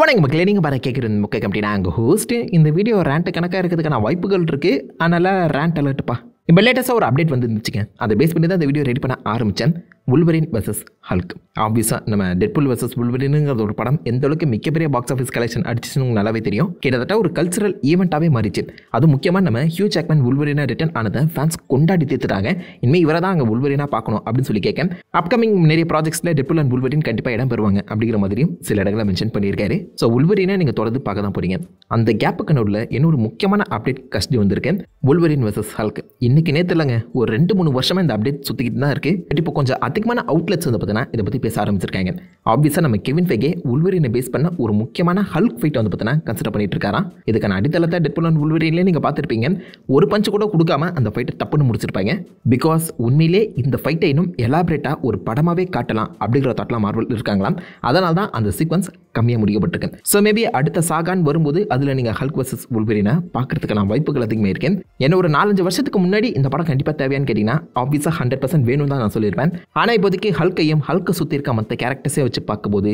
வணக்கம் மக்களே, நீங்கள் பாரு கேட்குறது முக்கிய கம்பெனி. நான் அங்கே ஹோஸ்ட்டு. இந்த வீடியோ ரேண்ட்டு கணக்காக இருக்கிறதுக்கான வாய்ப்புகள் இருக்குது. அதனால் ரேண்ட் அலர்ட்டுப்பா. இப்போ லேட்டஸ்ட்டாக ஒரு அப்டேட் வந்துருந்துச்சுங்க. அதை பேஸ் பண்ணி தான் இந்த வீடியோ ரெடி பண்ண ஆரம்பித்தேன். வுல்வரின் வெர்சஸ் ஹல்க். ஆப்வியஸாக நம்ம டெட்பூல் வெர்சஸ் வுல்வரினுங்கிற ஒரு படம் எந்த அளவுக்கு மிகப்பெரிய பாக்ஸ் ஆஃபீஸ் கலெக்ஷன் அடிச்சுன்னு நல்லாவே தெரியும். கிட்டத்தட்ட ஒரு கல்ச்சரல் ஈவெண்ட்டாகவே மாறிச்சு. அதுவும் முக்கியமாக நம்ம ஹியூ ஜாக்மேன் வுல்வரினா ரிட்டர்ன் ஆனதை ஃபேன்ஸ் கொண்டாடி தீர்த்துட்டாங்க. இனிமேல் இவரை தான் அங்கே வுல்வரினா பார்க்கணும் அப்படின்னு சொல்லி கேட்க அப்கமிங் நிறைய ப்ராஜெக்ட்ஸில் டெட்பூல் அண்ட் வுல்வரின் கண்டிப்பாக இடம் பெறுவாங்க அப்படிங்கிற மாதிரியும் சில இடங்களை மென்ஷன் பண்ணியிருக்காரு. ஸோ வுல்வரினா நீங்கள் தொடர்ந்து பார்க்க தான் போகிறீங்க. அந்த கேப்புக்கு நடுவில் இன்னொரு முக்கியமான அப்டேட் கஷ்டி வந்திருக்கேன். வுல்வரின் வெர்சஸ் ஹல்க். இன்னைக்கு நேற்று இல்லைங்க, ஒரு 2-3 வருஷமாக இந்த அப்டேட் சுற்றிக்கிட்டு தான் இருக்குது. இப்போ கொஞ்சம் அதிகமான அவுட்லெட்ஸ் வந்து பார்த்தீங்கன்னா இதை பற்றி பேச ஆரம்பிச்சிருக்காங்க. ஆப்வியஸாக நம்ம கெவின் ஃபெகே வுல்வரினை பேஸ் பண்ண ஒரு முக்கியமான ஹல்க் ஃபைட் வந்து பார்த்தீங்கன்னா கன்சிடர் பண்ணிட்டு இருக்காராம். இதுக்கான அடித்தளத்தை டெட்பூல் அண்ட் வுல்வரின்லேயே நீங்கள் பார்த்துருப்பீங்க. ஒரு பஞ்சு கூட கொடுக்காம அந்த ஃபைட்டை தப்புன்னு முடிச்சிருப்பாங்க. பிகாஸ் உண்மையிலே இந்த ஃபைட்டை இன்னும் எலாபரேட்டாக ஒரு படமாகவே காட்டலாம் அப்படிங்கிற தாட்லாம் மார்வல் இருக்காங்களாம். அதனால தான் அந்த சீக்வன்ஸ் கம்மியாக முடிக்கப்பட்டிருக்கு. ஸோ மேபி அடுத்த சாகான் வரும்போது அதில் நீங்கள் ஹல்க் வர்சஸ் வுல்வரினை பார்க்கறதுக்கான வாய்ப்புகள் அதிகமாக இருக்கேன். என்ன ஒரு 4-5 வருஷத்துக்கு முன்னாடி இந்த படம் கண்டிப்பாக தேவையான்னு கேட்டிங்கன்னா ஆப்வியஸாக 100% வேணும் தான் நான் சொல்லியிருப்பேன். ஆனால் இப்போதைக்கு ஹல்கையும் ஹல்கை சுற்றி இருக்க மற்ற கேரக்டர்ஸே வச்சு பார்க்கும்போது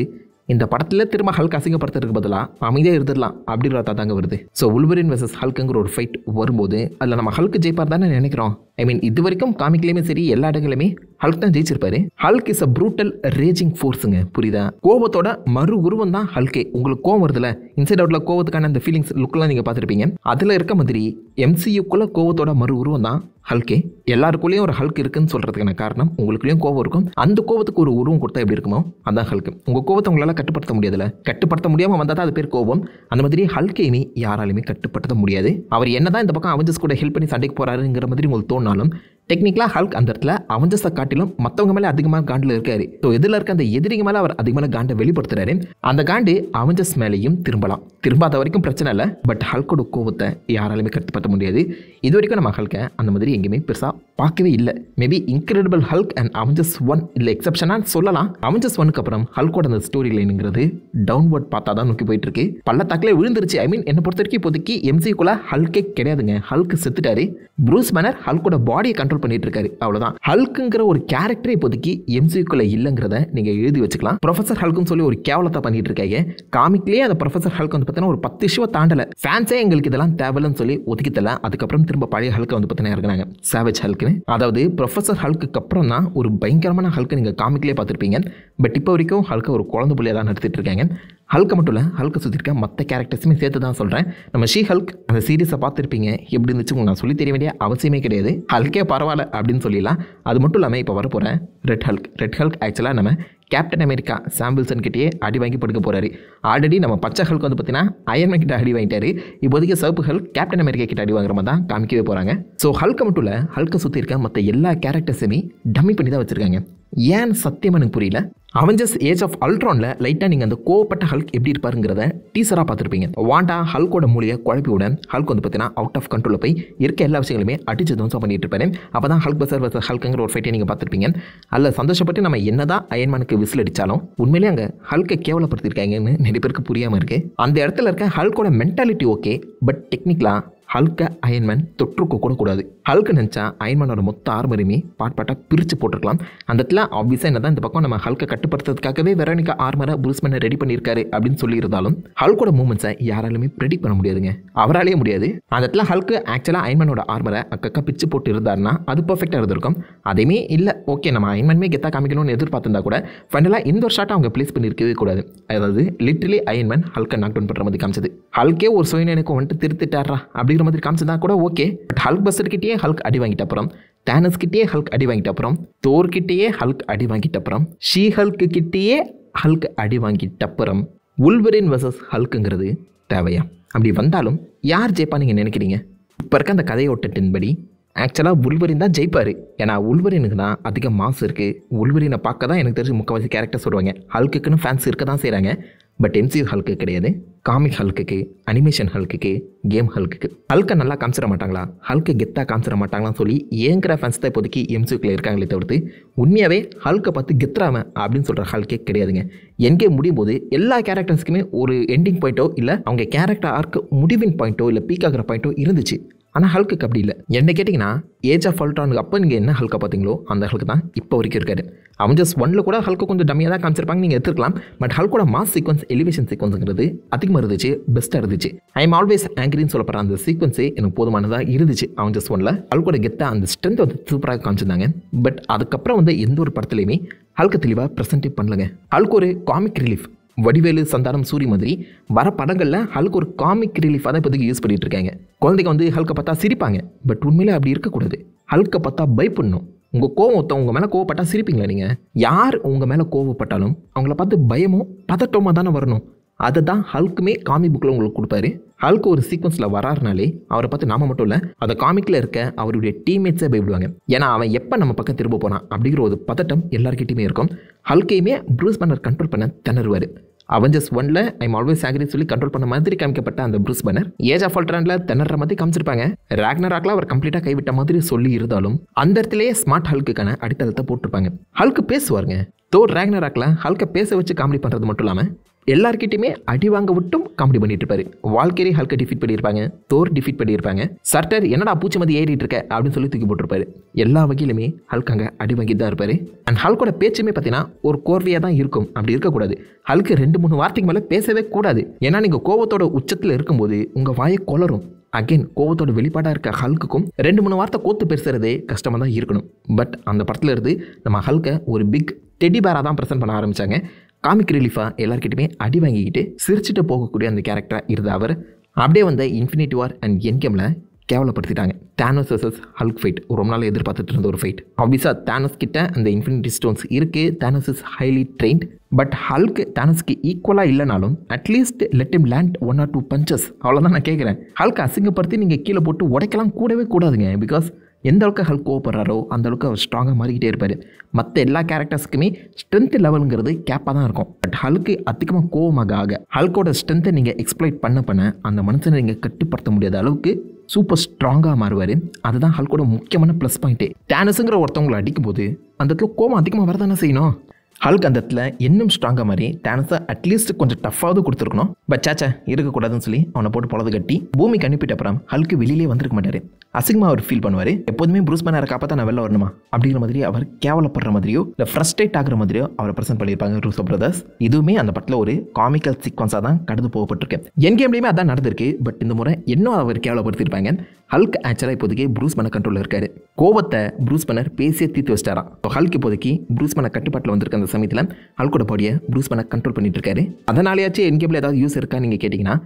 இந்த படத்தில் திரும்ப ஹல்க் அசிங்கப்படுத்துறதுக்கு பதிலாக அமைதியாக இருந்துடலாம் அப்படிங்கிற தாங்க வருது. ஸோ வுல்வரின் வெர்சஸ் ஹல்க்குங்கிற ஒரு ஃபைட் வரும்போது அதில் நம்ம ஹல்க் ஜெயிப்பார் தானே நினைக்கிறோம். ஐ மீன் இது வரைக்கும் காமிக்லேயுமே சரி எல்லா இடங்களுமே ஹல்க் தான் ஜெயிச்சிருப்பாரு. Hulk is a brutal raging ஃபோர்ஸுங்க, புரியுதா? கோபத்தோட மறு உருவம் தான் ஹல்கே. உங்களுக்கு கோவம் வருதுல, இன்சைட் அவுட்ல கோவத்துக்கான அந்த ஃபீலிங்ஸ் லுக்கெல்லாம் நீங்கள் பார்த்துருப்பீங்க. அதில் இருக்க மாதிரி MCUக்குள்ள கோவத்தோட மறு உருவம் தான் ஹல்கே. எல்லாருக்குள்ளேயும் ஒரு ஹல்க் இருக்குன்னு சொல்கிறதுக்கான காரணம் உங்களுக்குள்ளேயும் கோவம் இருக்கும். அந்த கோவத்துக்கு ஒரு உருவம் கொடுத்தா எப்படி இருக்குமோ அதான் ஹல்க். உங்கள் கோவத்தை உங்களால் கட்டுப்படுத்த முடியாதுல்ல, கட்டுப்படுத்த முடியாமல் வந்தால் தான் அது பேர் கோவம். அந்த மாதிரி ஹல்கையுமே யாராலுமே கட்டுப்படுத்த முடியாது. அவர் என்னதான் இந்த பக்கம் அவெஞ்சர்ஸ் கூட ஹெல்ப் பண்ணி சண்டைக்கு போகிறாருங்கிற மாதிரி உங்களுக்கு தோணாலும் டெக்னிக்கலாக ஹல்க் அந்த இடத்துல அவெஞ்சர்ஸை காட்டிலும் மற்றவங்க மேலே அதிகமாக காண்டில் இருக்காரு. ஸோ இதில் இருக்க அந்த எதிரிங்க மேலே அவர் அதிகமான காண்டை வெளிப்படுத்துறாரு. அந்த காண்டு அவெஞ்சர்ஸ் மேலேயும் திரும்பலாம். திரும்பாத வரைக்கும் பிரச்சனை இல்லை. பட் ஹல்கோட கோவத்தை யாராலுமே கட்டுப்படுத்த முடியாது. இது வரைக்கும் நம்ம ஹல்கை அந்த மாதிரி எங்கேயுமே பெருசாக பார்க்கவே இல்லை. Maybe incredible Hulk and Avengers 1 இல்லை எக்ஸப்ஷனாக சொல்லலாம். அவெஞ்சர்ஸ் 1க்கு அப்புறம் ஹல்கோட அந்த ஸ்டோரி லைனுங்கிறது டவுன்வர்ட் பார்த்தா தான் நோக்கி போயிட்டு இருக்கு. பள்ளத்தாக்கிலே விழுந்துருச்சு. ஐ மீன் என்னை பொறுத்த வரைக்கும் இப்போதைக்கு MCUக்குள்ள ஹல்கே கிடையாதுங்க. ஹல்க் செத்துட்டாரு. ப்ரூஸ் பேனர் ஹல்கோட பாடியை கண்ட்ரோல் பண்ணிட்டு இருக்காரு. அவ்வளவுதான். ஹல்க்குங்கிற ஒரு கேரக்டரே இப்போதைக்கு MCUக்குள்ள இல்லைங்கிறத நீங்க எழுதி வச்சுக்கலாம். ப்ரொஃபசர் ஹல்க்னு சொல்லி ஒரு கேவலத்தை பண்ணிட்டு இருக்காங்க. காமிக்லேயே அந்த ப்ரொஃபசர் ஹல்க் வந்து பார்த்தீங்கன்னா ஒரு 10 இஷ்யூவை தாண்டல. ஃபேன்ஸே எங்களுக்கு இதெல்லாம் தேவையில்லைன்னு சொல்லி ஒதுக்கித்தல. அதுக்கப்புறம் திரும்ப பழைய ஹல்க் வந்து பார்த்தீங்கன்னா இருக்கிறாங்க, சேவேஜ் ஹல்க்னு. அதாவது ப்ரொஃபசர் ஹல்க்கு அப்புறம் தான் ஒரு பயங்கரமான ஹல்க் நீங்க காமிக்லேயே பார்த்துருப்பீங்க. பட் இப்போ வரைக்கும் ஹல்கை ஒரு குழந்தை புள்ளியாக தான் நடத்திட்டு இருக்காங்க. ஹல்கை மட்டும் இல்லை, ஹல்கை சுற்றி இருக்க மற்ற கேரக்டர்ஸுமே சேர்த்து தான் சொல்கிறேன். நம்ம ஷீ ஹல்க் அந்த சீரீஸை பார்த்துருப்பீங்க. எப்படி இருந்துச்சு நான் சொல்லி தெரிய வேண்டிய அவசியமே கிடையாது. ஹல்கே பரவாயில்ல அப்படின்னு சொல்லிடலாம். அது மட்டும் இல்லாமல் இப்போ வரப்போகிறேன் ரெட் ஹல்க். ரெட் ஹல்க் ஆக்சுவலாக நம்ம கேப்டன் அமெரிக்கா சாம் வில்சன் கிட்டேயே அடி வாங்கி படுக்க போகிறாரு. ஆல்ரெடி நம்ம பச்சை ஹல்க் வந்து பார்த்தீங்கன்னா அயர்மேன் கிட்ட அடி வாங்கிட்டாரு. இப்போதைக்கு சிவப்பு ஹல்க் கேப்டன் அமெரிக்கா கிட்ட அடி வாங்குற மாதிரி தான் காமிக்கவே போகிறாங்க. ஸோ ஹல்கை மட்டும் இல்லை, ஹல்கை சுற்றி இருக்க மற்ற எல்லா கேரக்டர்ஸுமே டம்மி பண்ணி தான் வச்சுருக்காங்க. ஏன்னு சத்தியமாக எனக்கு புரியல. அவெஞ்சர்ஸ் ஏஜ் ஆஃப் அல்ட்ரானில் லைட்டாக நீங்கள் அந்த கோவப்பட்ட ஹல்க் எப்படி இருப்பாருங்கிறத டீசராக பார்த்துருப்பீங்க. வாண்டா ஹல்கோட மூலியை குழப்பி விட ஹல்க் வந்து பார்த்தீங்கன்னா அவுட் ஆஃப் கண்ட்ரோலில் போய் இருக்க எல்லா விஷயங்களுமே அடிச்சு தோசம் பண்ணிட்டு இருப்பாரு. அப்போ தான் ஹல்க் வர்சஸ் ஹல்க்குங்கிற ஒரு ஃபைட்டை நீங்கள் பார்த்துருப்பீங்க. அதில் சந்தோஷப்பட்டு நம்ம என்னதான் அயன்மேனுக்கு விசில் அடித்தாலும் உண்மையிலே அங்கே ஹல்கை கேவலப்படுத்திருக்காங்கன்னு நிறைய பேருக்கு புரியாமல் இருக்குது. அந்த இடத்துல இருக்க ஹல்கோட மென்டாலிட்டி ஓகே, பட் டெக்னிக்கலாக ஹல்கை அயன்மேன் தொற்றுக்க கூட கூடாது. ஹல்க் நினச்சா அயன்மேனோட மொத்த ஆர்மரையுமே பாட்டாக பிரித்து போட்டிருக்கலாம். அந்த இடத்துல ஆப்வியஸாக என்ன தான் இந்த பக்கம் நம்ம ஹல்கை கட்டுப்படுத்துறதுக்காகவே வெரோனிகா ஆர்மரை ப்ரூஸ் பேனர் ரெடி பண்ணியிருக்காரு அப்படின்னு சொல்லியிருந்தாலும் ஹல்கோட மூமெண்ட்ஸை யாராலுமே ப்ரெடிக்ட் பண்ண முடியாதுங்க. அவராலேயே முடியாது. அந்த இடத்துல ஹல்க் ஆக்சுவலாக அயன்மேனோட ஆர்மரை அக்கா பிச்சு போட்டு இருந்தாருன்னா அது பர்ஃபெக்டாக இருந்திருக்கும். அதேமே இல்லை, ஓகே நம்ம அயன்மேனுமே கெத்தாக காமிக்கணும்னு எதிர்பார்த்திருந்தா கூட ஃபைனலாக இந்த ஒரு ஷாட்டை அவங்க ப்ளேஸ் பண்ணியிருக்கவே கூடாது. அதாவது லிட்டரலி அயன்மேன் ஹல்கை நாக் டவுன் பண்ணுற மாதிரி காமிச்சது. ஹல்கே ஒரு சுயநினைக்கு வந்துட்டு திருத்திட்டாரா அப்படிங்கிற மாதிரி காமிச்சதா கூட ஓகே. பட் ஹல்க் பஸ்டர்கிட்டயே ஹல்க் அடி வாங்கிட்ட அப்புறம், தானஸ் கிட்டேயே ஹல்க் அடி வாங்கிட்ட அப்புறம், தோர் கிட்டேயே ஹல்க் அடி வாங்கிட்ட அப்புறம், ஷீ ஹல்க்கு கிட்டேயே ஹல்க் அடி வாங்கிட்ட அப்புறம் வுல்வரின் வெர்சஸ் ஹல்க்குங்கிறது தேவையா? அப்படி வந்தாலும் யார் ஜெயிப்பா நீங்கள் நினைக்கிறீங்க? இப்போ இருக்க அந்த கதையோட்டத்தின்படி ஆக்சுவலாக வுல்வரின் தான் ஜெயிப்பார். ஏன்னா வுல்வரினுக்கு தான் அதிக மாஸ் இருக்குது. வுல்வரினை பார்க்க தான் எனக்கு தெரிஞ்சு முக்கால்வாசி கேரக்டர்ஸ் வருவாங்க. ஹல்க்குன்னு ஃபேன்ஸ் இருக்க தான் செய்கிறாங்க. பட் MCU ஹல்க்கு கிடையாது. காமிக் ஹல்க்குக்கு, அனிமேஷன் ஹல்க்குக்கு, கேம் ஹல்க்குக்கு ஹல்கை நல்லா காமிச்சிட மாட்டாங்களா, ஹல்கை கெத்தாக காமிச்சிட மாட்டாங்களான்னு சொல்லி ஏங்கிற ஃபேன்ஸ் தான் இப்போதைக்கு MCUக்குள்ள இருக்காங்களே தவிர்த்து உண்மையாகவே ஹல்கை பார்த்து கெத்ராம அப்படின்னு சொல்கிற ஹல்கே கிடையாதுங்க. எங்கே முடியும் போது எல்லா கேரக்டர்ஸ்க்குமே ஒரு எண்டிங் பாயிண்ட்டோ இல்லை அவங்க கேரக்டர் ஆர்க்கு முடிவின் பாயிண்ட்டோ இல்லை பீக் ஆகிற பாயிண்ட்டோ இருந்துச்சு. ஆனால் ஹல்க்கு அப்படி இல்லை. என்ன கேட்டிங்கன்னா ஏஜ் ஆஃப் அல்ட்ரானுக்கு அப்போ நீங்கள் என்ன ஹல்கை பார்த்தீங்களோ அந்த ஹல்க்கு தான் இப்போ வரைக்கும் இருக்காரு. அவெஞ்சர்ஸ் 1ல் கூட ஹல்க்கு கொஞ்சம் டம்மியாக தான் காமிச்சிருப்பாங்க, நீங்கள் எடுத்துக்கலாம். பட் ஹல்கோட மாஸ் சீக்வன்ஸ், எலிவேஷன் சீக்வன்ஸுங்கிறது அதிகமாக இருந்துச்சு, பெஸ்ட்டாக இருந்துச்சு. ஐ எம் ஆல்வேஸ் ஆங்கிரின்னு சொல்லப்படுற அந்த சீக்வன்ஸே எனக்கு போதுமானதாக இருந்துச்சு. அவெஞ்சர்ஸ் 1ல் ஹல்கோட கெத்தாக அந்த ஸ்ட்ரென்த் வந்து சூப்பராக காமிச்சிருந்தாங்க. பட் அதுக்கப்புறம் வந்து எந்த ஒரு படத்துலையுமே ஹல்க்கு தெளிவாக ப்ரெசென்டே பண்ணலங்க. ஹல்க் ஒரு காமிக் ரிலீஃப், வடிவேலு, சந்தானம், சூரி மாதிரி வர படங்களில் ஹல்க் ஒரு காமிக் ரிலீஃபாக தான் இப்போதைக்கு யூஸ் பண்ணிட்டு இருக்காங்க. குழந்தைங்க வந்து ஹல்கை பார்த்தா சிரிப்பாங்க, பட் உண்மையிலே அப்படி இருக்கக்கூடாது. ஹல்கை பார்த்தா பயப்படணும். உங்கள் கோவத்தை உங்கள் மேலே கோவப்பட்டா சிரிப்பீங்களா? நீங்கள் யார் உங்கள் மேலே கோவப்பட்டாலும் அவங்கள பார்த்து பயமோ பதட்டமாக தானே வரணும். அதை தான் ஹல்க்குமே காமிக் புக்கில் உங்களுக்கு கொடுப்பாரு. ஹல்க் ஒரு சீக்வன்ஸில் வராருனாலே அவரை பார்த்து நாம மட்டும் இல்லை, அதை காமிக்கில் இருக்க அவருடைய டீம்மேட்ஸே பயப்படுவாங்க. ஏன்னா அவன் எப்போ நம்ம பக்கம் திரும்ப போனான் அப்படிங்கிற ஒரு பதட்டம் எல்லாருக்கிட்டையுமே இருக்கும். ஹல்கையுமே ப்ரூஸ் பேனர் கண்ட்ரோல் பண்ண திணறுவார். அவெஞ்சர்ஸ் 1ல் ஐ எம் ஆல்வேஸ் ஆங்கிரி சொல்லி கண்ட்ரோல் பண்ண மாதிரி காமிக்கப்பட்ட அந்த ப்ரூஸ் பேனர் ஏஜ் ஆஃப் அல்ட்ரானில் திணற மாதிரி காமிச்சிருப்பாங்க. ராக்னராக்ல அவர் கம்ப்ளீட்டாக கைவிட்ட மாதிரி சொல்லி இருந்தாலும் அந்த இடத்துலேயே ஸ்மார்ட் ஹல்க்குக்கான அடித்தளத்தை போட்டிருப்பாங்க. ஹல்க்கு பேசுவாருங்க. தோர் ராக்னராக்ல ஹல்கை பேச வச்சு காமெடி பண்ணுறது மட்டும் இல்லாமல் எல்லார்கிட்டையுமே அடி வாங்க விட்டும் காமெடி பண்ணிட்டு இருப்பாரு. வால்கேரி ஹல்கை டிஃபீட் பண்ணியிருப்பாங்க, தோர் டிஃபீட் பண்ணியிருப்பாங்க, சர்டர் என்னடா பூச்சி மதி ஏறிட்டு இருக்க அப்படின்னு சொல்லி தூக்கி போட்டிருப்பாரு. எல்லா வகையிலுமே ஹல்க் அங்கே அடி வாங்கிட்டு தான் இருப்பாரு. அண்ட் ஹல்கோட பேச்சுமே பார்த்தீங்கன்னா ஒரு கோர்வையாக தான் இருக்கும். அப்படி இருக்கக்கூடாது. ஹல்க்கு 2-3 வார்த்தைக்கு மேலே பேசவே கூடாது. ஏன்னா நீங்கள் கோவத்தோட உச்சத்தில் இருக்கும்போது உங்கள் வாயை கொளரும். அகெயின் கோவத்தோட வெளிப்பாடாக இருக்க ஹல்க்குக்கும் 2-3 வார்த்தை கோத்து பேசுறதே கஷ்டமாக தான் இருக்கணும். பட் அந்த படத்தில் இருந்து நம்ம ஹல்கை ஒரு பிக் டெடி பேராக தான் ப்ரெசென்ட் பண்ண ஆரம்பித்தாங்க. காமிக் ரிலீஃபாக எல்லாருக்கிட்டையுமே அடி வாங்கிக்கிட்டு சிரிச்சுட்டு போகக்கூடிய அந்த கேரக்டராக இருந்த அவர் அப்படியே வந்த இன்ஃபினிட்டி வார் அண்ட் என்கேமில் கேவலப்படுத்திட்டாங்க. தானோஸ் vs ஹல்க் ஃபைட் ரொம்ப நாள் எதிர்பார்த்துட்டு இருந்த ஒரு ஃபைட். ஆப்வியஸாக தானோஸ் கிட்ட அந்த இன்ஃபினிட்டி ஸ்டோன்ஸ் இருக்குது. Thanos is highly trained. But Hulk தானோஸ்க்கு ஈக்குவலாக இல்லைனாலும் at least let him land 1 or 2 punches. அவ்வளோதான் நான் கேட்குறேன். ஹல்க் அசிங்கப்படுத்தி நீங்கள் கீழே போட்டு உடைக்கலாம் கூடவே கூடாதுங்க. பிகாஸ் எந்த அளவுக்கு ஹல்க் கோவப்படுறாரோ அந்த அளவுக்கு அவர் ஸ்ட்ராங்காக மாறிக்கிட்டே இருப்பார். மற்ற எல்லா கேரக்டர்ஸுக்குமே ஸ்ட்ரென்த் லெவலுங்கிறது கேப்பாக தான் இருக்கும். பட் ஹல்க்கு அதிகமாக கோவமாக ஆக ஹல்கோட ஸ்ட்ரென்த்தை நீங்கள் எக்ஸ்ப்ளாய்ட் பண்ண அந்த மனுஷனை நீங்கள் கட்டுப்படுத்த முடியாத அளவுக்கு சூப்பர் ஸ்ட்ராங்காக மாறுவார். அதுதான் ஹல்கோட முக்கியமான ப்ளஸ் பாயிண்ட்டே. தானோஸுங்கிற ஒருத்தவங்களை அடிக்கும்போது அந்த இடத்துல கோவம் அதிகமாக வரதானே செய்யணும். ஹல்க் அந்த இடத்துல இன்னும் ஸ்ட்ராங்காக மாதிரி தானோஸை அட்லீஸ்ட் கொஞ்சம் டஃப்பாவது கொடுத்துருக்கணும். பட் சாச்சா இருக்கக்கூடாதுன்னு சொல்லி அவனை போட்டு பொழுது கட்டி பூமிக்கு அனுப்பிட்ட அப்புறம் ஹல்க்கு வெளியிலே வந்திருக்க மாட்டார். அசிங்கமாக அவர் ஃபீல் பண்ணுவார். எப்போதுமே ப்ரூஸ் பேனரை காப்பாற்ற நான் வெளில வரணுமா அப்படிங்கிற மாதிரி அவர் கேவலப்படுற மாதிரியோ இல்லை ஃப்ரஸ்ட்ரேட் ஆகிற மாதிரியோ அவரை ப்ரெசென்ட் பண்ணியிருப்பாங்க ரூசோ பிரதர்ஸ். இதுவுமே அந்த படத்தில் ஒரு காமிக்கல் சீக்வன்ஸாக தான் கடந்து போகப்பட்டிருக்கு. என் கேம்லேயுமே அதான் நடந்திருக்கு. பட் இந்த முறை இன்னும் அவர் கேவலப்படுத்தியிருப்பாங்க. ஹல்க் ஆக்சுவலாக இப்போதைக்கு ப்ரூஸ் பேனர் கண்ட்ரோலில் இருக்காரு. கோவத்தை ப்ரூஸ் பேனர் பேசியே தீர்த்து வச்சிட்டாராம். ஹல்க் இப்போதைக்கு ப்ரூஸ் பேனர் கட்டுப்பாட்டில் வந்திருக்க அந்த சமயத்தில் ஹல்கோட பாடியை ப்ரூஸ் பேனர் கண்ட்ரோல் பண்ணிட்டு இருக்காரு. அதனாலேயாச்சும் என் கேமில் ஏதாவது யூஸ் இருக்கா நீங்கள் கேட்டிங்கன்னா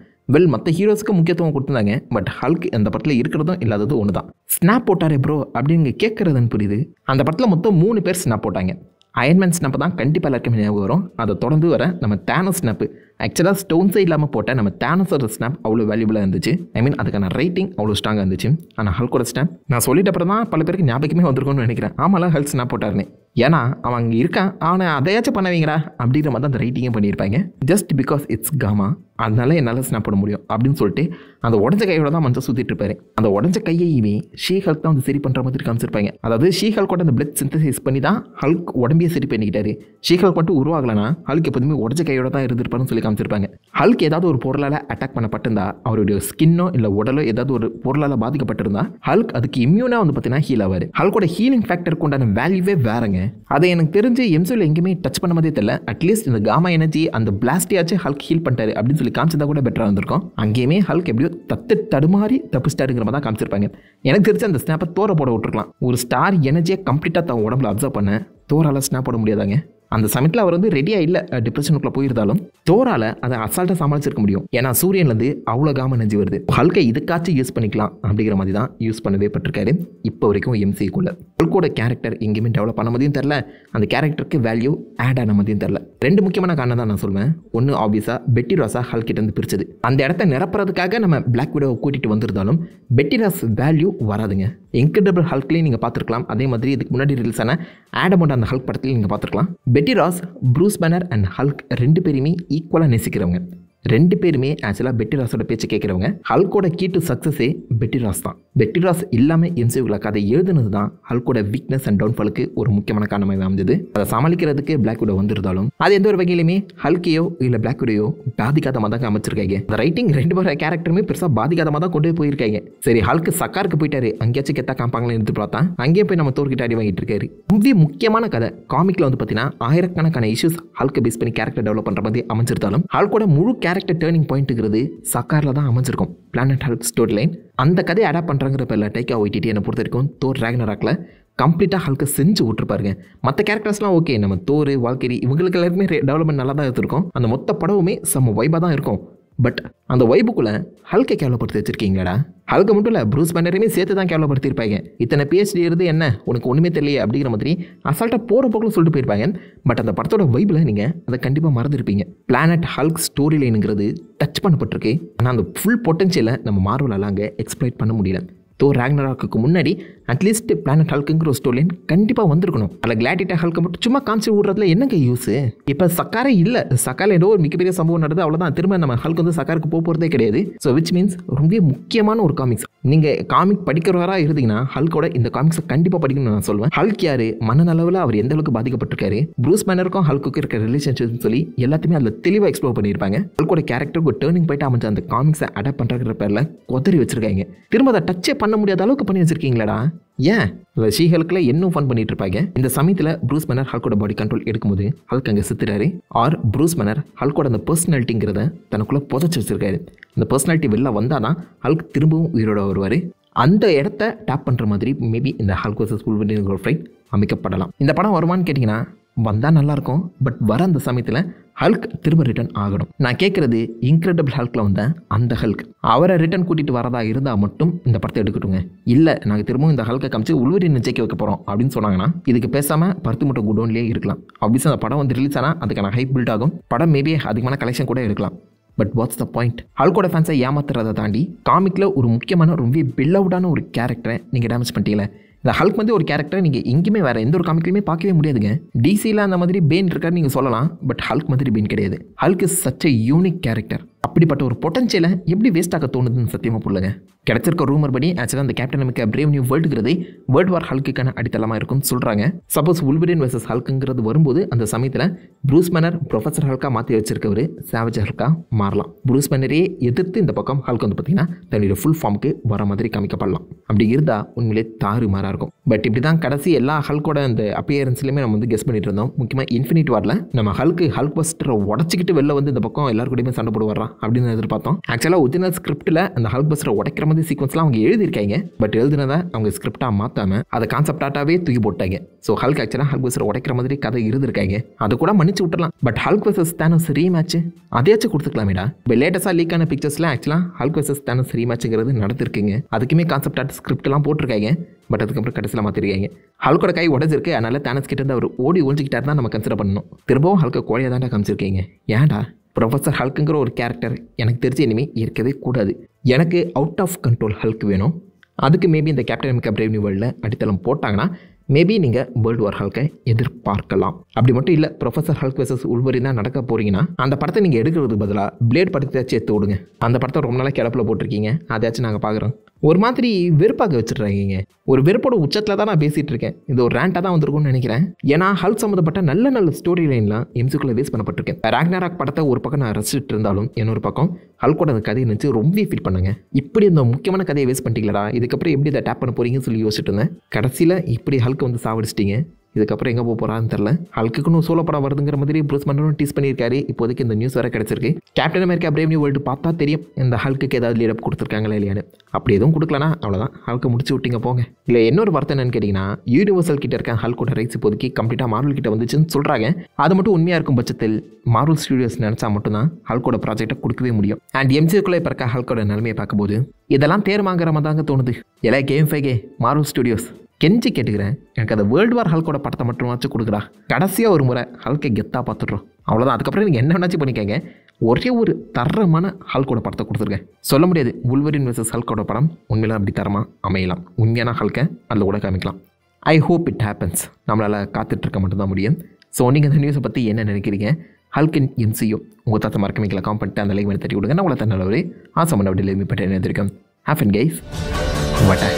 மற்ற ஹீரோஸ்க்கு முக்கியத்துவம் கொடுத்துருந்தாங்க. பட் ஹல்க் அந்த படத்தில் இருக்கிறதும் இல்லாததும் ஒன்று தான். ஸ்னாப் போட்டாரே ப்ரோ அப்படின்னு கேட்குறதுன்னு புரியுது. அந்த படத்தில் மொத்தம் 3 பேர் ஸ்னாப் போட்டாங்க. அயன்மேன் ஸ்னாப் தான் கண்டிப்பாக எல்லாருக்குமே ஞாபகம் வரும். அதை தொடர்ந்து வர நம்ம தானோஸ் ஸ்னாப்பு, ஆக்சுவலாக ஸ்டோன்ஸே இல்லாமல் போட்ட நம்ம தானோஸோட ஸ்னாப் அவ்வளோ வேல்யூபிளாக இருந்துச்சு. அதுக்கான ரைட்டிங் அவ்வளோ ஸ்ட்ராங்காக இருந்துச்சு. ஆனால் ஹல்கோட ஸ்னாப் நான் சொல்லிட்ட அப்புறம் தான் பல பேருக்கு ஞாபகமே வந்திருக்கும்னு நினைக்கிறேன். ஆமாம் ஹல்க் ஸ்னாப் போட்டாருன்னு. ஏன்னா அவன் அங்கே இருக்கான், அவனை அதையாச்சும் பண்ண வைங்கடா அப்படிங்கிற மாதிரி தான் அந்த ரைட்டிங்கே பண்ணியிருப்பாங்க. ஜஸ்ட் பிகாஸ் இட்ஸ் காமா, அதனால என்னால் ஸ்னாப் பண்ண முடியும் அப்படின்னு சொல்லிட்டு அந்த உடஞ்ச கையோட தான் மனசை சுற்றிட்டு இருப்பாரு. அந்த உடஞ்ச கையையுமே ஷீ ஹல்க் தான் வந்து சரி பண்ணுற மாதிரி காமிச்சிருப்பாங்க. அதாவது ஷீ ஹல்கோட அந்த பிளட் சிந்தசைஸ் பண்ணி தான் ஹல்க் உடம்பையே சரி பண்ணிக்கிட்டாரு. ஷீ ஹல்க் மட்டும் உருவாகலைன்னா ஹல்க் எப்போதுமே உடஞ்ச கையோட தான் இருந்திருப்பாருன்னு சொல்லி காமிச்சிருப்பாங்க. ஹல்க் ஏதாவது ஒரு பொருளால் அட்டாக் பண்ணப்பட்டிருந்தா, அவருடைய ஸ்கின்னோ இல்லை உடலோ ஏதாவது ஒரு பொருளால் பாதிக்கப்பட்டிருந்தா ஹல்க் அதுக்கு இம்யூனாக வந்து பார்த்தீங்கன்னா ஹீல் ஆவார். ஹல்கோட ஹீலிங் ஃபேக்டருக்கு உண்டான வேல்யூவே வேறங்க. அதை எனக்கு தெரிஞ்சு எம்சியூவில் எங்கேயுமே டச் பண்ண மாதிரியே தெரியல. அட்லீஸ்ட் இந்த காமா எனர்ஜி அந்த பிளாஸ்டியாச்சும் ஹல்க் ஹீல் பண்ணிட்டாரு அப்படின்னு சொல்லி காமிச்சிருந்தா கூட பெட்டராக இருந்திருக்கும். அங்கேயுமே ஹல்க் எப்படியோ தடுமாறி தப்பிச்சிட்டாருங்கிற மாதிரி தான் காமிச்சிருப்பாங்க. எனக்கு தெரிஞ்சு அந்த ஸ்னாப்பை தோரை போட விட்டுருக்கலாம். ஒரு ஸ்டார் எனர்ஜியை கம்ப்ளீட்டாக தன் உடம்புல அப்சர்வ் பண்ண தோரால் ஸ்னாப் போட முடியாதாங்க. அந்த சமயத்தில் அவர் வந்து ரெடியாக இல்லை, டிப்ரெஷனுக்குள்ளே போயிருந்தாலும் தோரால் அதை அசால்ட்டாக சமாளிச்சிருக்க முடியும். ஏன்னா சூரியன்லேருந்து அவ்வளோ காம எனர்ஜி வருது. ஹல்கை இதுக்காச்சும் யூஸ் பண்ணிக்கலாம் அப்படிங்கிற மாதிரி தான் யூஸ் பண்ணவே பட்டிருக்காரு இப்போ வரைக்கும் எம்சிக்குள்ள. ஹல்கோட கேரக்டர் எங்கேயுமே டெவலப் பண்ண மாதிரியும் தெரில, அந்த கேரக்டருக்கு வேல்யூ ஆட் ஆன மாதிரியும் தெரில. 2 முக்கியமான காரணம் தான் நான் சொல்லுவேன். ஒன்று ஆப்வியஸாக பெட்டி ராஸா ஹல்கிட்டேருந்து பிரிச்சது. அந்த இடத்த நிரப்புறதுக்காக நம்ம பிளாக் விடோவை கூட்டிகிட்டு வந்திருந்தாலும் பெட்டி ராஸ் வேல்யூ வராதுங்க. இன்கிரெடிபிள் ஹல்க்லேயும் நீங்கள் பார்த்துருக்கலாம். அதே மாதிரி இதுக்கு முன்னாடி ரிலீஸ் ஆன ஆடமோட அந்த ஹல்க் படத்துலையும் நீங்கள் பார்த்துருக்கலாம். பெட்டி ராஸ், ப்ரூஸ் பேனர் அண்ட் ஹல்க் 2 பேருமே ஈக்குவலாக நேசிக்கிறவங்க. 2 பேருமே ஆக்சுவலாக பெட்டி ராஸோட பேச்சு கேட்குறவங்க. ஹல்கோட கீ டு சக்ஸஸே பெட்டி ராஸ் தான். பெட்டி ராஸ் இல்லாமல் எம்சியூவில் கதை எழுதுனது தான் ஹல்கோட வீக்னஸ் அண்ட் டவுன்ஃபாலுக்கு ஒரு முக்கியமான காரணமாக அமைஞ்சது. அதை சமாளிக்கிறதுக்கு பிளாக் விடோ வந்திருந்தாலும் அது எந்த ஒரு வகையிலுமே ஹல்கையோ இல்லை பிளாக் விடோயோ பாதிக்காத மாதிரி தான் அமைச்சிருக்காங்க. அந்த ரைட்டிங் 2 பேர் கேரக்டருமே பெருசாக பாதிக்காத மாதிரி தான் கொண்டு போயிருக்காங்க. சரி, ஹல்க்கு சக்காருக்கு போயிட்டாரு, அங்கேயாச்சும் கெத்தா காப்பாங்களே எடுத்து பார்த்தா அங்கேயே போய் நம்ம தோற்கிட்ட அடி வாங்கிட்டு இருக்காரு. ரொம்ப முக்கியமான கதை காமிக்ல வந்து பார்த்தீங்கன்னா ஆயிரக்கணக்கான இஷ்யூஸ் ஹல்கை பேஸ் பண்ணி கேரக்டர் டெவலப் பண்ணுற மாதிரி அமைஞ்சிருந்தாலும் ஹல்கோட முழு கேரக்டர் டேர்னிங் பாயிண்ட்டுங்கிறது சக்காரில் தான் அமைஞ்சிருக்கும். பிளானட் ஹல்க் ஸ்டோரி லைன் அந்த கதையை அடாப்ட் பண்ணுறாங்கிற பேரில் டைக்கா வைட்டிட்டி என்னை பொறுத்த வரைக்கும் தோர் ராக்னராக்ல கம்ப்ளீட்டாக ஹல்கை செஞ்சு விட்டுருப்பாருங்க. மற்ற கேரக்டர்ஸ்லாம் ஓகே, நம்ம தோர் வால்கெரி இவங்களுக்கு எல்லாருமே டெவலப்மெண்ட் நல்லா தான் இருக்கும். அந்த மொத்த படவுமே செம்ம வைபாக தான் இருக்கும். பட் அந்த வைபுக்குள்ளே ஹல்கை கேவலப்படுத்தி வச்சிருக்கீங்களாடா. ஹல்கை மட்டும் இல்லை, ப்ரூஸ் பேனரையுமே சேர்த்து தான் கேவலப்படுத்தியிருப்பாங்க. இத்தனை PhD இருந்து என்ன உனக்கு ஒன்றுமே தெரியல அப்படிங்கிற மாதிரி அசால்ட்டாக போகிற போக்கில் சொல்லிட்டு போயிருப்பாங்க. பட் அந்த படத்தோட வைபில் நீங்கள் அதை கண்டிப்பாக மறந்துருப்பீங்க. பிளானட் ஹல்க் ஸ்டோரி லைனுங்கிறது டச் பண்ணப்பட்டிருக்கு. ஆனால் அந்த ஃபுல் பொட்டன்ஷியலை நம்ம மார்வலால் அங்கே எக்ஸ்ப்ளைட் பண்ண முடியல. தோர் ராக்னராக்கு முன்னாடி அட்லீஸ்ட் பிளானட் ஹல்க்குங்கிற ஒரு ஸ்டோரி லைன் கண்டிப்பாக வந்திருக்கணும். அதில் கிளாடிட்டா ஹல்க்கை மட்டும் சும்மா காமிச்சு விடுறதுல என்னங்க யூஸு? இப்போ சக்காரே இல்லை, சக்காரில் ஏதோ ஒரு மிகப்பெரிய சம்பவம் நடந்தது, அவ்வளோதான். திரும்ப நம்ம ஹல்க் வந்து சக்காருக்கு போகிறதே கிடையாது. ஸோ விச் மீன்ஸ் ரொம்ப முக்கியமான ஒரு காமிக்ஸ். நீங்கள் காமிக் படிக்கிறவராக இருந்தீங்கன்னா ஹல்கோட இந்த காமிக்ஸை கண்டிப்பாக படிக்கணும்னு நான் சொல்லுவேன். ஹல்க் யார், மனநலவில் அவர் எந்த அளவுக்கு பாதிக்கப்பட்டிருக்காரு, ப்ரூஸ் பேனருக்கும் ஹல்க்குக்கும் இருக்கிற ரிலேஷன்ஷிப்னு சொல்லி எல்லாத்தையுமே அதில் தெளிவாக எக்ஸ்ப்ளோர் பண்ணியிருப்பாங்க. ஹல்கோட கேரக்டருக்கு டேர்னிங் போயிட்டு அமைஞ்ச அந்த காமிக்ஸை அடாப்ட் பண்ணுற பேரில் கொதறி வச்சிருக்காங்க. திரும்ப அதை டச்சே பண்ண முடியாத அளவுக்கு பண்ணி வச்சிருக்கீங்களாடா. ஏன் ஷீ ஹல்க்ல இன்னும் ஃபன் பண்ணிட்டு இருப்பாங்க. இந்த சமயத்தில் ப்ரூஸ் பேனர் ஹல்கோட பாடி கண்ட்ரோல் எடுக்கும்போது ஹல்க் அங்கே சுத்துறாரு. ஆர் ப்ரூஸ் பேனர் ஹல்கோட அந்த பர்சனாலிட்டிங்கிறத தனக்குள்ளே புதைச்சி வச்சிருக்காரு. அந்த பர்சனாலிட்டி வெளில வந்தால் தான் ஹல்க் திரும்பவும் உயிரோட வருவார். அந்த இடத்த டேப் பண்ணுற மாதிரி மேபி இந்த ஹல்க் வர்சஸ் வூல்வரின் ஃபைட் அமைக்கப்படலாம். இந்த படம் வருமானு கேட்டிங்கன்னா வந்தால் நல்லாயிருக்கும். பட் வர அந்த சமயத்தில் ஹல்க் திரும்ப ரிட்டர்ன் ஆகணும். நான் கேட்குறது இன்க்ரெடிபிள் ஹல்கில் வந்த அந்த ஹல்க் அவரை ரிட்டர்ன் கூட்டிகிட்டு வரதா இருந்தால் மட்டும் இந்த படத்தை எடுக்கட்டுங்க. இல்லை நாங்கள் திரும்பவும் இந்த ஹல்கை காமிச்சு உள்வரின் ஜெயிக்க வைக்க போகிறோம் அப்படின்னு சொன்னாங்கன்னா இதுக்கு பேசாமல் 10 மூட்டை குடோன்லேயே இருக்கலாம். ஆப்வியஸாக அந்த படம் வந்து ரிலீஸ் ஆனால் அதுக்கான ஹைப் பில்ட் ஆகும். படம் மேபி அதிகமான கலெக்ஷன் கூட எடுக்கலாம். But what's the point? ஹல்கோட ஃபேன்ஸை ஏமாத்துறதை தாண்டி காமிக்கில் ஒரு முக்கியமான ரொம்ப பில்லவுடான ஒரு கேரக்டரை நீங்கள் டேமேஜ் பண்ணிட்டீங்களே. இந்த ஹல்க் வந்து ஒரு கேரக்டரை நீங்கள் எங்கேயுமே வேறு எந்த ஒரு காமிக்லையுமே பார்க்கவே முடியாதுங்க. டிசியில் அந்த மாதிரி பேன் இருக்காரு நீங்கள் சொல்லலாம். பட் ஹல்க் மாதிரி பேன் கிடையாது. Hulk is such a unique character. அப்படிப்பட்ட ஒரு பொட்டன்ஷியலை எப்படி வேஸ்ட் ஆக தோணுதுன்னு சத்தியமாக புரியலங்க. கிடைச்சிருக்க ரூமர் படி ஆக்சுவலாக அந்த கேப்டன் அமெரிக்கா பிரேவ் நியூ வேர்ல்டுங்கிறதே வேர்ல்ட் வார் ஹல்க்குக்கான அடித்தளமாக இருக்கும்னு சொல்கிறாங்க. சப்போஸ் வூல்வரின் வெர்சஸ் ஹல்க்குங்கிறது வரும்போது அந்த சமயத்தில் ப்ரூஸ் பேனர் ப்ரொஃபஸர் ஹல்கா மாற்றி வச்சிருக்கவர் சேவஜ் ஹல்கா மாறலாம். ப்ரூஸ் பேனரையே எதிர்த்து இந்த பக்கம் ஹல்க் வந்து பார்த்தீங்கன்னா தன்னுடைய ஃபுல் ஃபார்முக்கு வர மாதிரி காமிக்கப்படலாம். அப்படி இருந்தால் உண்மையிலே தாறு மாறாக இருக்கும். பட் இப்படி தான் கடைசி எல்லா ஹல்கோட அந்த அப்பியரன்ஸ்லையுமே நம்ம வந்து கெஸ் பண்ணிட்டு இருந்தோம். முக்கியமாக இன்ஃபினிட் வாரில் நம்ம ஹல்க் பஸ்டரை உடச்சிக்கிட்டு வெளில வந்து இந்த பக்கம் எல்லாருக்கூடயுமே சண்டை போட்டு வர்றான் அப்படின்னு எதிர்பார்த்தோம். ஆக்சுவலாக ஒரிஜினல் ஸ்கிரிப்டில் அந்த ஹல்க் பஸ்டரை உடைக்கிற மாதிரி சீக்வன்ஸ்லாம் அவங்க எழுதியிருக்காங்க. பட் எழுதுனதை அவங்க ஸ்கிரிப்டாக மாற்றாமல் அதை கான்செப்டாகவே தூக்கி போட்டாங்க. ஸோ ஹல்க் ஆக்சுவலாக ஹல்க் பஸ்டரை உடைக்கிற மாதிரி கதை இருந்திருக்காங்க. அதை கூட மன்னிச்சு விட்டுலாம். But Hulk versus Thanos rematch அதையாச்சும் கொடுத்துக்கலாமேடா. இப்போ லேட்டஸ்ட்டாக லீக் ஆன பிக்சர்ஸில் ஆக்சுவலாக ஹல்க் வர்சஸ் தானோஸ் ரீமேட்ச்ங்கிறது நடத்திருக்குங்க. அதுக்குமே கான்செப்ட் ஆர்ட் ஸ்கிரிப்ட்லாம் போட்டிருக்காங்க. பட் அதுக்கப்புறம் கடைசியில் மாற்றிருக்காங்க. ஹல்கோட கை உடஞ்சிருக்கு, அதனால தானோஸ் கிட்ட இருந்து அவர் ஓடி ஒழிஞ்சிக்கிட்டாரு தான் நம்ம கன்சிடர் பண்ணணும். திரும்பவும் ஹல்கை கோழையாக தாண்டா காமிச்சிருக்கீங்க. ஏன்டா ப்ரொஃபஸர் ஹல்க்குங்கிற ஒரு கேரக்டர் எனக்கு தெரிஞ்சு இனிமேல் இருக்கவே கூடாது. எனக்கு அவுட் ஆஃப் கண்ட்ரோல் ஹல்க் வேணும். அதுக்கு மேபி இந்த கேப்டன் அமெரிக்கா பிரேவ் நியூ வேர்ல்டில் அடித்தளம் போட்டாங்கன்னா மேபி நீங்கள் வேர்ல்டு வார் ஹல்கை எதிர்பார்க்கலாம். அப்படி மட்டும் இல்லை, ப்ரொஃபஸர் ஹல்க் வெர்சஸ் வூல்வரின் தான் நடக்க போகிறீங்கன்னா அந்த படத்தை நீங்கள் எடுக்கிறதுக்கு பதிலாக பிளேட் படத்தை சேர்த்து விடுங்க. அந்த படத்தை ரொம்ப நாளாக கிளப்பில் போட்டிருக்கீங்க, அதாச்சும் நாங்கள் பார்க்குறோம். ஒரு மாதிரி வெறுப்பாக வச்சுட்றாங்க. ஒரு வெறுப்போட உச்சத்தில் தான் நான் பேசிகிட்டு இருக்கேன். இது ஒரு ரேண்டாக தான் வந்திருக்கும்னு நினைக்கிறேன். ஏன்னா ஹல்க் சம்மந்தப்பட்ட நல்ல ஸ்டோரி லைன்லாம் எம்சிக்குள்ளே வேஸ்ட் பண்ணப்பட்டிருக்கேன். ராக்னராக் படத்தை ஒரு பக்கம் நான் ரசிச்சுட்டு இருந்தாலும் இன்னொரு பக்கம் ஹல்கோட அந்த கதையை நினச்சி ரொம்ப ஃபீல் பண்ணாங்க. இப்படி இந்த முக்கியமான கதையை வேஸ்ட் பண்ணிட்டீங்களா, இதுக்கப்புறம் எப்படி இதை டேப் பண்ண போகிறீங்கன்னு சொல்லி யோசிச்சுட்டு இருந்தேன். கடைசியில் இப்படி ஹல்க் வந்து சாவடிச்சிட்டிங்க. இதுக்கப்புறம் எங்கே போக போகிறான்னு தெரில. ஹல்க்குன்னு சோலோ படம் வருதுங்கிற மாதிரி ப்ரூஸ் பேனரும் டீஸ் பண்ணியிருக்காரு. இப்போதைக்கு இந்த நியூஸ் வேறு கிடச்சிருக்கு. Captain America brave new world பார்த்தா தெரியும் இந்த ஹல்க்கு ஏதாவது லீடப் கொடுத்துருக்காங்களா இல்லையான்னு. அப்படி எதுவும் கொடுக்கலனா அவ்வளோதான், ஹல்க்கை முடிச்சு விட்டீங்க போங்க. இல்லை இன்னொரு வார்த்தை என்னன்னு கேட்டிங்கன்னா, யூனிவர்சல் கிட்ட இருக்க ஹல்கோட ரைட்ஸ் இப்போதைக்கு கம்ப்ளீட்டாக மார்வல் கிட்ட வந்துச்சுன்னு சொல்கிறாங்க. அது மட்டும் உண்மையாக இருக்கும் பட்சத்தில் மார்வல் ஸ்டுடியோஸ் நினச்சா மட்டும்தான் ஹல்கோட ப்ராஜெக்டை கொடுக்கவே முடியும். அண்ட் எம்சிக்குள்ளே இப்போ இருக்க ஹல்கோட நிலைமையை பார்க்கும்போது இதெல்லாம் தேர்மாங்கிற மாதிரி தாங்க தோணுது. எல்லாம் கேம் 5 மார்வல் ஸ்டுடியோஸ் கெஞ்சி கேட்டுக்கிறேன், எனக்கு அந்த வேர்ல்டு வார் ஹல்கோட படத்தை மட்டும் வச்சு கொடுக்குறா. கடைசியாக ஒரு முறை ஹல்கை கெத்தாக பார்த்துட்றோம், அவ்வளோதான். அதுக்கப்புறம் நீங்கள் என்ன வேணாச்சும் பண்ணிக்கங்க. ஒரே ஒரு தரமான ஹல்கோட படத்தை கொடுத்துருக்கேன். சொல்ல முடியாது வூல்வரின் வெர்சஸ் ஹல்கோட படம் உண்மையில அப்படி தரமாக அமையலாம். உண்மையான ஹல்கை அதில் கூட காமிக்கலாம். I hope it happens. நம்மளால் காத்துட்ருக்க மட்டும்தான் முடியும். ஸோ நீங்கள் இந்த நியூஸை பற்றி என்ன நினைக்கிறீங்க? ஹல்கின் என்சியோ உங்கள் தாத்தா மறக்க வைக்கல காம் பண்ணிட்டு அந்த லைக் பண்ணி தட்டி விடுங்க. நான் உங்களை நல்ல ஒரு ஆசை பண்ண அப்படி லைக் பண்ணிட்டு இருக்கேன். Happen guys. வாட்டா